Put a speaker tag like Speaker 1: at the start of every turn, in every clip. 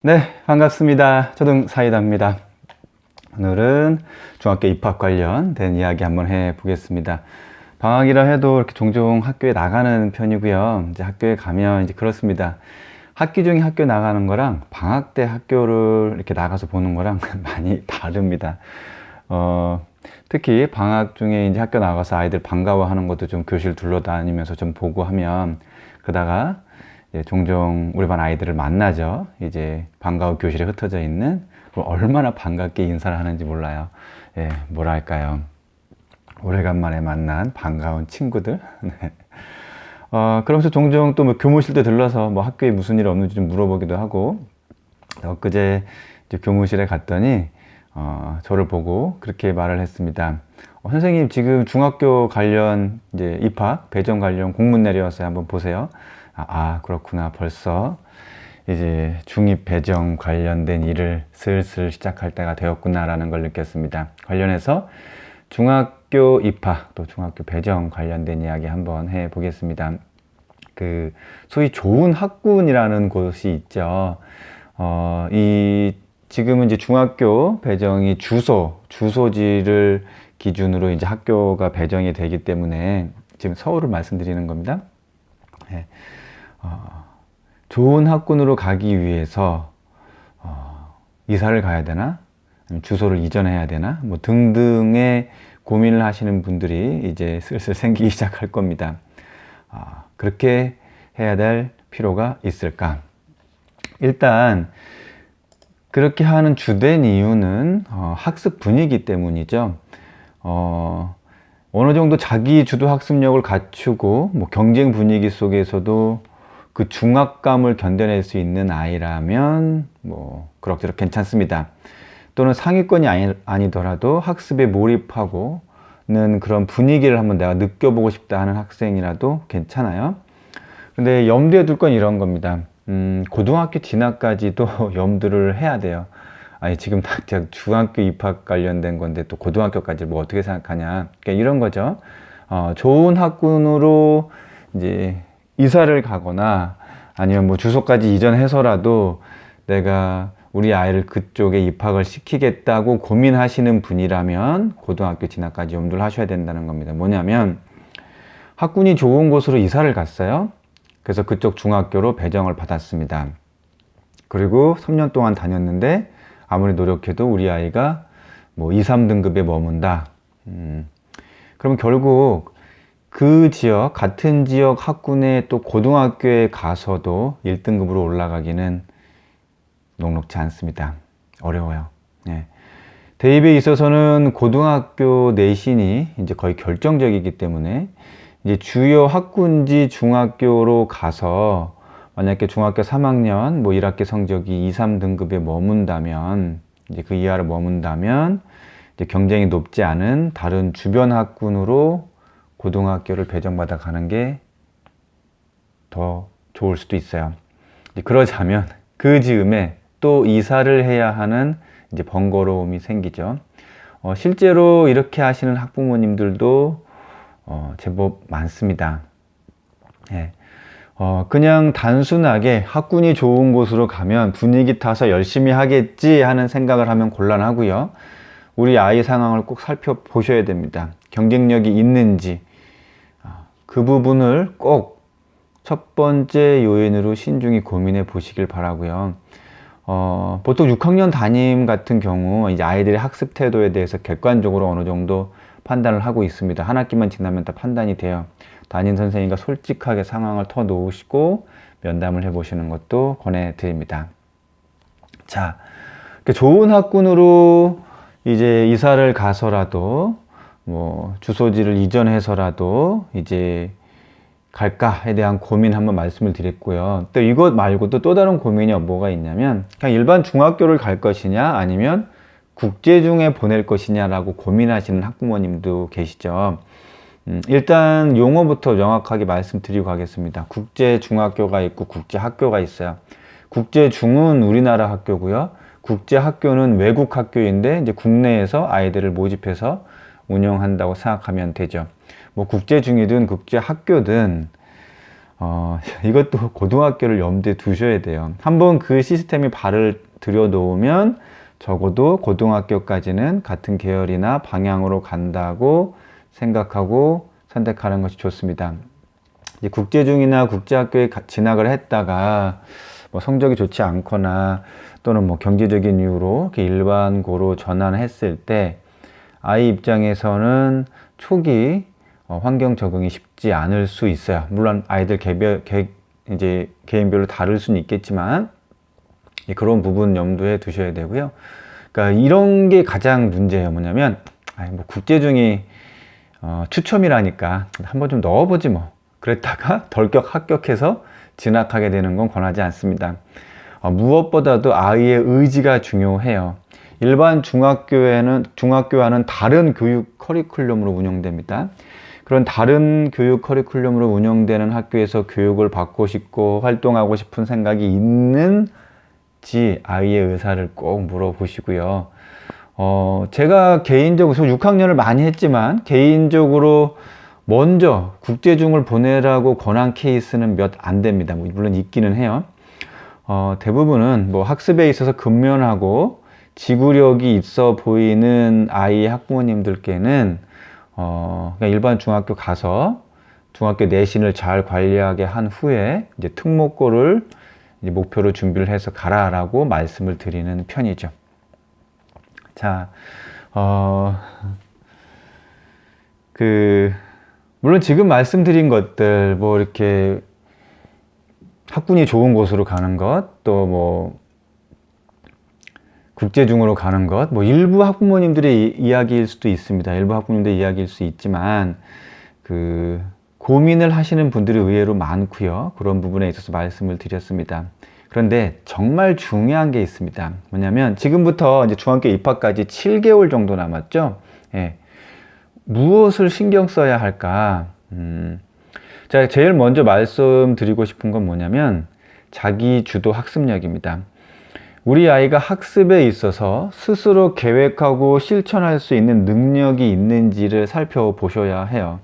Speaker 1: 네, 반갑습니다. 초등 사이다입니다. 오늘은 중학교 입학 관련된 이야기 한번 해 보겠습니다. 방학이라 해도 이렇게 종종 학교에 나가는 편이고요. 이제 학교에 가면 이제 그렇습니다. 학기 중에 학교 나가는 거랑 방학 때 학교를 이렇게 나가서 보는 거랑 많이 다릅니다. 특히 방학 중에 이제 학교 나가서 아이들 반가워하는 것도 좀 교실 둘러다니면서 좀 보고 하면, 그러다가 종종 우리 반 아이들을 만나죠. 이제 방과후 교실에 흩어져 있는, 얼마나 반갑게 인사를 하는지 몰라요. 뭐랄까요. 오래간만에 만난 반가운 친구들. 네. 그러면서 종종 또 뭐 교무실도 들러서 뭐 학교에 무슨 일 없는지 좀 물어보기도 하고, 엊그제 이제 교무실에 갔더니, 저를 보고 그렇게 말을 했습니다. 선생님, 지금 중학교 관련 이제 입학, 배정 관련 공문 내려왔어요. 한번 보세요. 그렇구나. 벌써 이제 중입 배정 관련된 일을 슬슬 시작할 때가 되었구나라는 걸 느꼈습니다. 관련해서 중학교 입학 또 중학교 배정 관련된 이야기 한번 해 보겠습니다. 소위 좋은 학군이라는 곳이 있죠. 지금은 이제 중학교 배정이 주소지를 기준으로 이제 학교가 배정이 되기 때문에 지금 서울을 말씀드리는 겁니다. 좋은 학군으로 가기 위해서 이사를 가야 되나, 아니면 주소를 이전해야 되나, 뭐 등등의 고민을 하시는 분들이 이제 슬슬 생기기 시작할 겁니다. 그렇게 해야 될 필요가 있을까? 일단 그렇게 하는 주된 이유는 학습 분위기 때문이죠. 어느 정도 자기 주도 학습력을 갖추고 뭐 경쟁 분위기 속에서도 그 중압감을 견뎌낼 수 있는 아이라면 뭐 그럭저럭 괜찮습니다. 또는 상위권이 아니더라도 학습에 몰입하고는 그런 분위기를 한번 내가 느껴보고 싶다 하는 학생이라도 괜찮아요. 근데 염두에 둘 건 이런 겁니다. 고등학교 진학까지도 염두를 해야 돼요. 지금 딱 중학교 입학 관련된 건데 또 고등학교까지 뭐 어떻게 생각하냐. 그러니까 이런 거죠. 좋은 학군으로 이제 이사를 가거나 아니면 뭐 주소까지 이전해서라도 내가 우리 아이를 그쪽에 입학을 시키겠다고 고민하시는 분이라면 고등학교 진학까지 염두를 하셔야 된다는 겁니다. 뭐냐면 학군이 좋은 곳으로 이사를 갔어요. 그래서 그쪽 중학교로 배정을 받았습니다. 그리고 3년 동안 다녔는데 아무리 노력해도 우리 아이가 뭐 2, 3등급에 머문다. 그러면 결국 그 지역, 같은 지역 학군의 또 고등학교에 가서도 1등급으로 올라가기는 녹록지 않습니다. 어려워요. 대입에 있어서는 고등학교 내신이 이제 거의 결정적이기 때문에 이제 주요 학군지 중학교로 가서 만약에 중학교 3학년 뭐 1학기 성적이 2, 3등급에 머문다면, 이제 그 이하로 머문다면 이제 경쟁이 높지 않은 다른 주변 학군으로 고등학교를 배정받아 가는 게 더 좋을 수도 있어요. 그러자면 그 즈음에 또 이사를 해야 하는 이제 번거로움이 생기죠. 실제로 이렇게 하시는 학부모님들도 제법 많습니다. 그냥 단순하게 학군이 좋은 곳으로 가면 분위기 타서 열심히 하겠지 하는 생각을 하면 곤란하고요. 우리 아이 상황을 꼭 살펴보셔야 됩니다. 경쟁력이 있는지, 그 부분을 꼭 첫 번째 요인으로 신중히 고민해 보시길 바라고요. 보통 6학년 담임 같은 경우 이제 아이들의 학습 태도에 대해서 객관적으로 어느 정도 판단을 하고 있습니다. 한 학기만 지나면 다 판단이 돼요. 담임 선생님과 솔직하게 상황을 터놓으시고 면담을 해보시는 것도 권해드립니다. 자, 좋은 학군으로 이제 이사를 가서라도 뭐 주소지를 이전해서라도 이제 갈까에 대한 고민 한번 말씀을 드렸고요. 또 이것 말고도 또 다른 고민이 뭐가 있냐면, 그냥 일반 중학교를 갈 것이냐 아니면 국제중에 보낼 것이냐라고 고민하시는 학부모님도 계시죠. 일단 용어부터 명확하게 말씀드리고 가겠습니다. 국제중학교가 있고 국제학교가 있어요. 국제중은 우리나라 학교고요. 국제학교는 외국 학교인데 이제 국내에서 아이들을 모집해서 운영한다고 생각하면 되죠. 뭐 국제중이든 국제학교든 이것도 고등학교를 염두에 두셔야 돼요. 한번 그 시스템이 발을 들여놓으면 적어도 고등학교까지는 같은 계열이나 방향으로 간다고 생각하고 선택하는 것이 좋습니다. 이제 국제중이나 국제학교에 진학을 했다가 뭐 성적이 좋지 않거나 또는 뭐 경제적인 이유로 일반고로 전환했을 때 아이 입장에서는 초기 환경 적응이 쉽지 않을 수 있어요. 물론 아이들 이제 개인별로 다를 수는 있겠지만 그런 부분 염두에 두셔야 되고요. 그러니까 이런 게 가장 문제예요. 뭐냐면 뭐 국제중이 추첨이라니까 한번 좀 넣어보지 뭐. 그랬다가 덜컥 합격해서 진학하게 되는 건 권하지 않습니다. 무엇보다도 아이의 의지가 중요해요. 일반 중학교와는 다른 교육 커리큘럼으로 운영됩니다. 그런 다른 교육 커리큘럼으로 운영되는 학교에서 교육을 받고 싶고 활동하고 싶은 생각이 있는지 아이의 의사를 꼭 물어보시고요. 제가 개인적으로 6학년을 많이 했지만 개인적으로 먼저 국제중을 보내라고 권한 케이스는 몇 안 됩니다. 물론 있기는 해요. 대부분은 뭐 학습에 있어서 근면하고 지구력이 있어 보이는 아이 학부모님들께는 그냥 일반 중학교 가서 중학교 내신을 잘 관리하게 한 후에 이제 특목고를 이제 목표로 준비를 해서 가라라고 말씀을 드리는 편이죠. 자, 물론 지금 말씀드린 것들, 뭐 이렇게 학군이 좋은 곳으로 가는 것, 또 뭐 국제중으로 가는 것, 뭐 일부 학부모님들의 이야기일 수도 있습니다. 일부 학부모님들의 이야기일 수 있지만 고민을 하시는 분들이 의외로 많고요. 그런 부분에 있어서 말씀을 드렸습니다. 그런데 정말 중요한 게 있습니다. 뭐냐면 지금부터 이제 중학교 입학까지 7개월 정도 남았죠. 예. 무엇을 신경 써야 할까? 자, 제일 먼저 말씀드리고 싶은 건 뭐냐면 자기 주도 학습력입니다. 우리 아이가 학습에 있어서 스스로 계획하고 실천할 수 있는 능력이 있는지를 살펴보셔야 해요.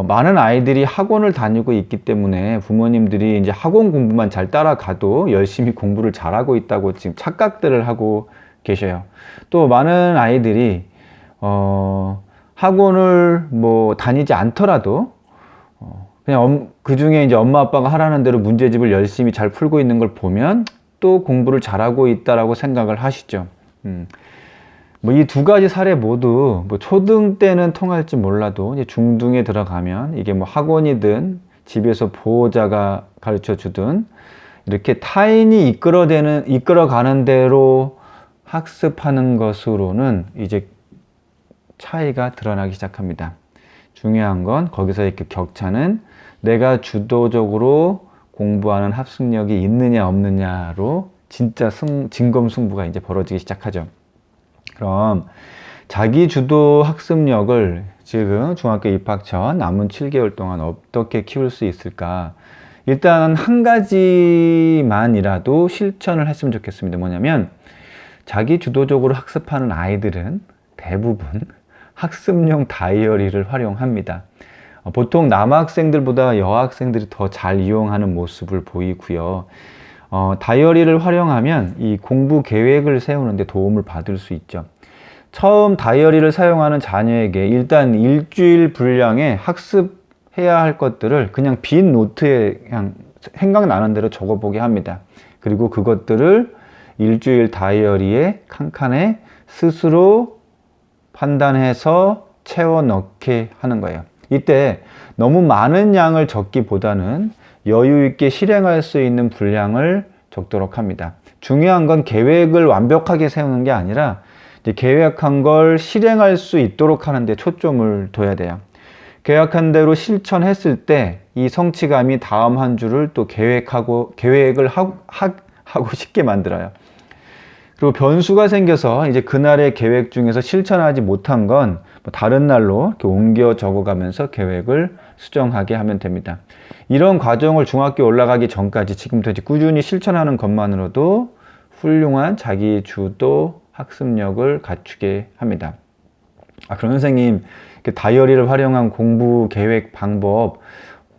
Speaker 1: 많은 아이들이 학원을 다니고 있기 때문에 부모님들이 이제 학원 공부만 잘 따라가도 열심히 공부를 잘하고 있다고 지금 착각들을 하고 계셔요. 또 많은 아이들이 학원을 뭐 다니지 않더라도 그냥 그 중에 이제 엄마 아빠가 하라는 대로 문제집을 열심히 잘 풀고 있는 걸 보면 또 공부를 잘하고 있다라고 생각을 하시죠. 뭐 이 두 가지 사례 모두 뭐 초등 때는 통할지 몰라도 이제 중등에 들어가면 이게 뭐 학원이든 집에서 보호자가 가르쳐 주든 이렇게 타인이 이끌어가는 대로 학습하는 것으로는 이제 차이가 드러나기 시작합니다. 중요한 건 거기서 이렇게 격차는 내가 주도적으로 공부하는 학습력이 있느냐 없느냐로 진짜 진검승부가 이제 벌어지기 시작하죠. 그럼 자기 주도 학습력을 지금 중학교 입학 전 남은 7개월 동안 어떻게 키울 수 있을까? 일단 한 가지만이라도 실천을 했으면 좋겠습니다. 뭐냐면 자기 주도적으로 학습하는 아이들은 대부분 학습용 다이어리를 활용합니다. 보통 남학생들보다 여학생들이 더 잘 이용하는 모습을 보이고요. 다이어리를 활용하면 이 공부 계획을 세우는 데 도움을 받을 수 있죠. 처음 다이어리를 사용하는 자녀에게 일단 일주일 분량의 학습해야 할 것들을 그냥 빈 노트에 그냥 생각나는 대로 적어보게 합니다. 그리고 그것들을 일주일 다이어리에 칸칸에 스스로 판단해서 채워 넣게 하는 거예요. 이때 너무 많은 양을 적기보다는 여유 있게 실행할 수 있는 분량을 적도록 합니다. 중요한 건 계획을 완벽하게 세우는 게 아니라 이제 계획한 걸 실행할 수 있도록 하는 데 초점을 둬야 돼요. 계획한 대로 실천했을 때 이 성취감이 다음 한 주를 또 계획을 하고 싶게 만들어요. 그리고 변수가 생겨서 이제 그날의 계획 중에서 실천하지 못한 건 다른 날로 이렇게 옮겨 적어가면서 계획을 수정하게 하면 됩니다. 이런 과정을 중학교 올라가기 전까지 지금부터 이제 꾸준히 실천하는 것만으로도 훌륭한 자기 주도 학습력을 갖추게 합니다. 그럼 선생님, 다이어리를 활용한 공부 계획 방법,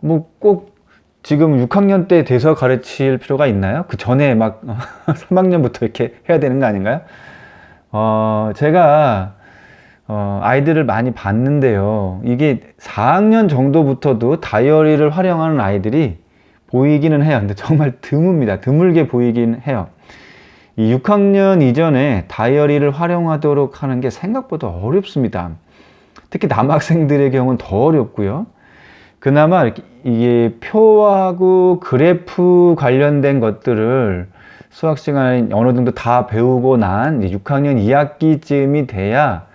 Speaker 1: 뭐 꼭 지금 6학년 때 돼서 가르칠 필요가 있나요? 그 전에 막 3학년부터 이렇게 해야 되는 거 아닌가요? 제가 아이들을 많이 봤는데요. 이게 4학년 정도부터도 다이어리를 활용하는 아이들이 보이기는 해요. 근데 정말 드뭅니다. 드물게 보이긴 해요. 이 6학년 이전에 다이어리를 활용하도록 하는 게 생각보다 어렵습니다. 특히 남학생들의 경우는 더 어렵고요. 그나마 이게 표하고 그래프 관련된 것들을 수학 시간에 어느 정도 다 배우고 난 6학년 2학기쯤이 돼야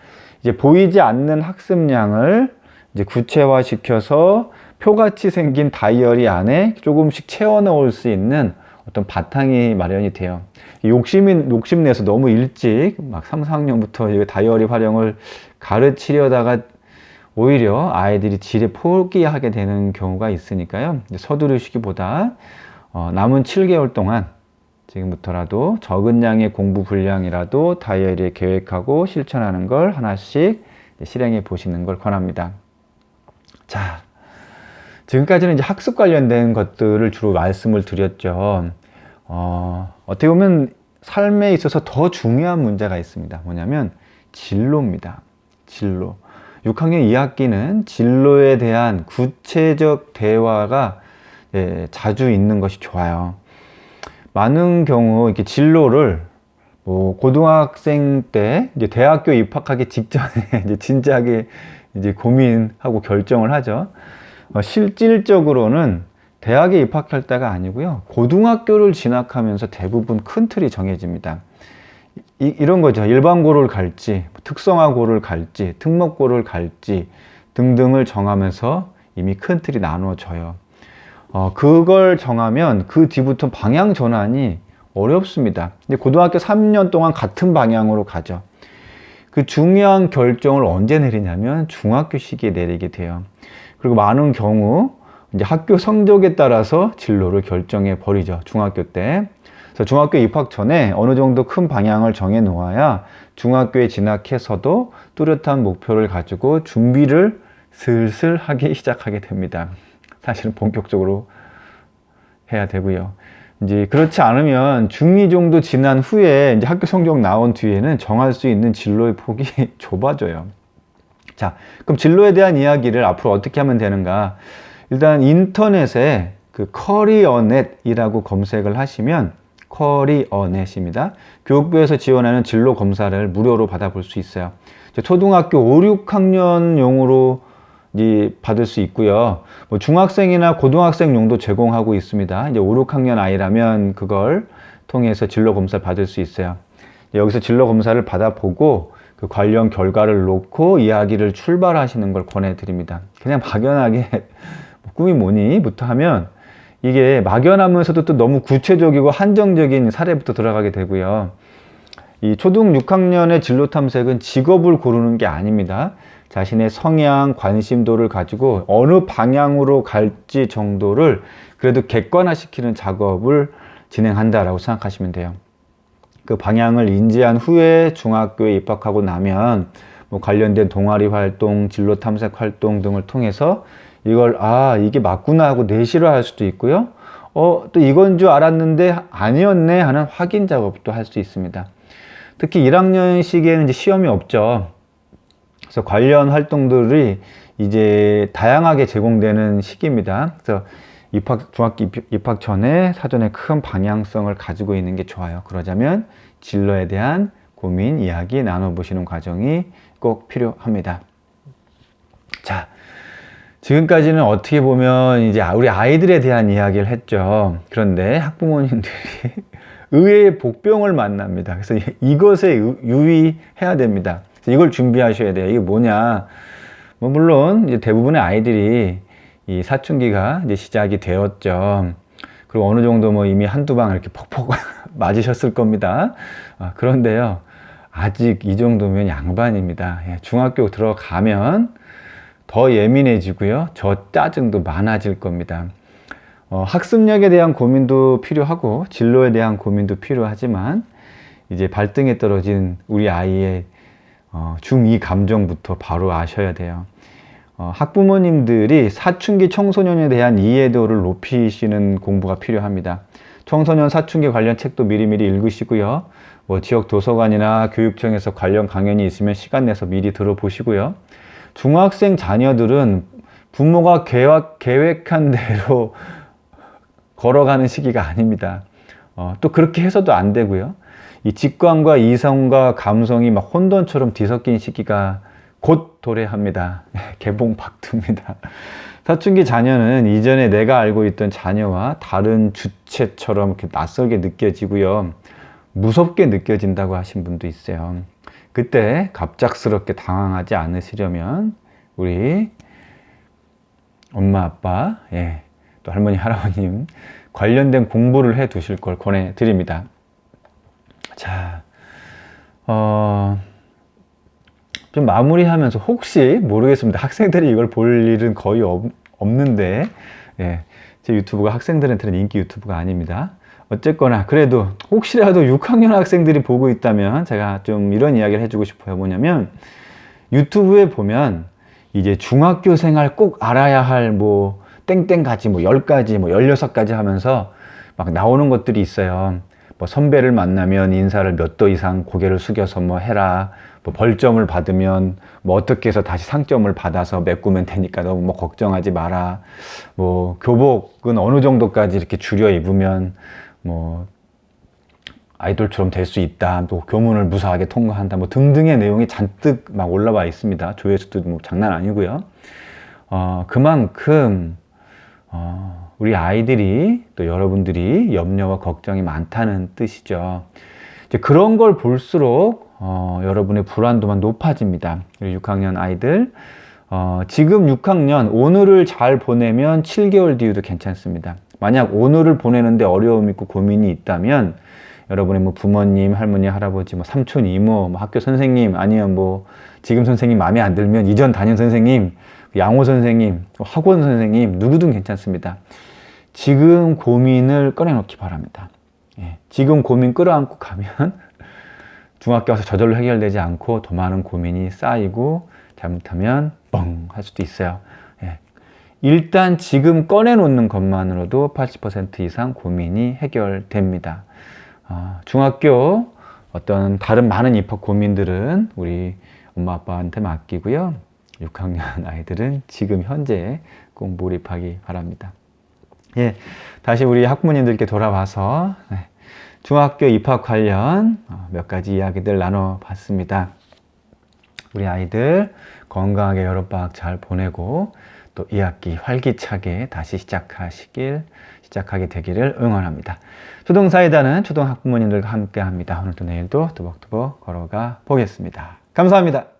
Speaker 1: 이제 보이지 않는 학습량을 이제 구체화 시켜서 표같이 생긴 다이어리 안에 조금씩 채워 넣을 수 있는 어떤 바탕이 마련이 돼요. 욕심내서 너무 일찍 막 3, 4학년부터 다이어리 활용을 가르치려다가 오히려 아이들이 질에 포기하게 되는 경우가 있으니까요. 서두르시기보다 남은 7개월 동안 지금부터라도 적은 양의 공부 분량이라도 다이어리에 계획하고 실천하는 걸 하나씩 실행해 보시는 걸 권합니다. 자, 지금까지는 이제 학습 관련된 것들을 주로 말씀을 드렸죠. 어떻게 보면 삶에 있어서 더 중요한 문제가 있습니다. 뭐냐면 진로입니다. 진로. 6학년 2학기는 진로에 대한 구체적 대화가 자주 있는 것이 좋아요. 많은 경우 이렇게 진로를 뭐 고등학생 때 이제 대학교 입학하기 직전에 이제 진지하게 이제 고민하고 결정을 하죠. 실질적으로는 대학에 입학할 때가 아니고요. 고등학교를 진학하면서 대부분 큰 틀이 정해집니다. 이런 거죠. 일반고를 갈지, 특성화고를 갈지, 특목고를 갈지 등등을 정하면서 이미 큰 틀이 나누어져요. 그걸 정하면 그 뒤부터 방향 전환이 어렵습니다. 근데 고등학교 3년 동안 같은 방향으로 가죠. 그 중요한 결정을 언제 내리냐면 중학교 시기에 내리게 돼요. 그리고 많은 경우 이제 학교 성적에 따라서 진로를 결정해 버리죠. 중학교 때. 그래서 중학교 입학 전에 어느 정도 큰 방향을 정해 놓아야 중학교에 진학해서도 뚜렷한 목표를 가지고 준비를 슬슬 하기 시작하게 됩니다. 사실은 본격적으로 해야 되고요. 이제 그렇지 않으면 중2 정도 지난 후에 이제 학교 성적 나온 뒤에는 정할 수 있는 진로의 폭이 좁아져요. 자, 그럼 진로에 대한 이야기를 앞으로 어떻게 하면 되는가? 일단 인터넷에 그 커리어넷이라고 검색을 하시면 커리어넷입니다. 교육부에서 지원하는 진로 검사를 무료로 받아볼 수 있어요. 초등학교 5, 6학년용으로 받을 수 있고요. 뭐 중학생이나 고등학생용도 제공하고 있습니다. 이제 5, 6학년 아이라면 그걸 통해서 진로 검사를 받을 수 있어요. 여기서 진로 검사를 받아보고 그 관련 결과를 놓고 이야기를 출발하시는 걸 권해드립니다. 그냥 막연하게 꿈이 뭐니?부터 하면 이게 막연하면서도 또 너무 구체적이고 한정적인 사례부터 들어가게 되고요. 이 초등 6학년의 진로 탐색은 직업을 고르는 게 아닙니다. 자신의 성향, 관심도를 가지고 어느 방향으로 갈지 정도를 그래도 객관화시키는 작업을 진행한다라고 생각하시면 돼요. 그 방향을 인지한 후에 중학교에 입학하고 나면 뭐 관련된 동아리 활동, 진로 탐색 활동 등을 통해서 이걸 이게 맞구나 하고 내실화 할 수도 있고요. 또 이건 줄 알았는데 아니었네 하는 확인 작업도 할 수 있습니다. 특히 1학년 시기에는 이제 시험이 없죠. 그래서 관련 활동들이 이제 다양하게 제공되는 시기입니다. 그래서 중학교 입학 전에 사전에 큰 방향성을 가지고 있는 게 좋아요. 그러자면 진로에 대한 고민, 이야기 나눠보시는 과정이 꼭 필요합니다. 자, 지금까지는 어떻게 보면 이제 우리 아이들에 대한 이야기를 했죠. 그런데 학부모님들이 의외의 복병을 만납니다. 그래서 이것에 유의해야 됩니다. 이걸 준비하셔야 돼요. 이게 뭐냐? 뭐 물론 이제 대부분의 아이들이 이 사춘기가 이제 시작이 되었죠. 그리고 어느 정도 뭐 이미 한두 방 이렇게 퍽퍽 맞으셨을 겁니다. 그런데요, 아직 이 정도면 양반입니다. 중학교 들어가면 더 예민해지고요. 저 짜증도 많아질 겁니다. 학습력에 대한 고민도 필요하고 진로에 대한 고민도 필요하지만 이제 발등에 떨어진 우리 아이의 중2 감정부터 바로 아셔야 돼요. 학부모님들이 사춘기 청소년에 대한 이해도를 높이시는 공부가 필요합니다. 청소년 사춘기 관련 책도 미리미리 읽으시고요. 뭐 지역 도서관이나 교육청에서 관련 강연이 있으면 시간 내서 미리 들어보시고요. 중학생 자녀들은 부모가 계획한 대로 걸어가는 시기가 아닙니다. 또 그렇게 해서도 안 되고요. 이 직관과 이성과 감성이 막 혼돈처럼 뒤섞인 시기가 곧 도래합니다. 개봉박두입니다. 사춘기 자녀는 이전에 내가 알고 있던 자녀와 다른 주체처럼 이렇게 낯설게 느껴지고요. 무섭게 느껴진다고 하신 분도 있어요. 그때 갑작스럽게 당황하지 않으시려면 우리 엄마, 아빠, 또 할머니, 할아버님 관련된 공부를 해 두실 걸 권해드립니다. 자, 좀 마무리하면서 혹시 모르겠습니다. 학생들이 이걸 볼 일은 거의 없는데, 제 유튜브가 학생들한테는 인기 유튜브가 아닙니다. 어쨌거나 그래도 혹시라도 6학년 학생들이 보고 있다면 제가 좀 이런 이야기를 해주고 싶어요. 뭐냐면 유튜브에 보면 이제 중학교 생활 꼭 알아야 할 뭐 땡땡가지 뭐 10가지 뭐 16가지 하면서 막 나오는 것들이 있어요. 뭐 선배를 만나면 인사를 몇 도 이상 고개를 숙여서 뭐 해라. 뭐 벌점을 받으면 뭐 어떻게 해서 다시 상점을 받아서 메꾸면 되니까 너무 뭐 걱정하지 마라. 뭐 교복은 어느 정도까지 이렇게 줄여 입으면 뭐 아이돌처럼 될 수 있다. 또 교문을 무사하게 통과한다. 뭐 등등의 내용이 잔뜩 막 올라와 있습니다. 조회수도 뭐 장난 아니고요. 그만큼 우리 아이들이 또 여러분들이 염려와 걱정이 많다는 뜻이죠. 이제 그런 걸 볼수록 여러분의 불안도만 높아집니다. 6학년 아이들 지금 6학년 오늘을 잘 보내면 7개월 뒤에도 괜찮습니다. 만약 오늘을 보내는데 어려움이 있고 고민이 있다면 여러분의 뭐 부모님, 할머니, 할아버지, 뭐 삼촌, 이모, 뭐 학교 선생님, 아니면 뭐 지금 선생님 마음에 안 들면 이전 담임 선생님, 양호 선생님, 학원 선생님 누구든 괜찮습니다. 지금 고민을 꺼내놓기 바랍니다. 지금 고민 끌어안고 가면 중학교 와서 저절로 해결되지 않고 더 많은 고민이 쌓이고 잘못하면 뻥 할 수도 있어요. 일단 지금 꺼내놓는 것만으로도 80% 이상 고민이 해결됩니다. 중학교 어떤 다른 많은 입학 고민들은 우리 엄마 아빠한테 맡기고요. 6학년 아이들은 지금 현재 꼭 몰입하기 바랍니다. 다시 우리 학부모님들께 돌아와서 중학교 입학 관련 몇 가지 이야기들 나눠봤습니다. 우리 아이들 건강하게 여름방학 잘 보내고 또 2학기 활기차게 다시 시작하게 되기를 응원합니다. 초등사이다는 초등학부모님들과 함께 합니다. 오늘도 내일도 뚜벅뚜벅 걸어가 보겠습니다. 감사합니다.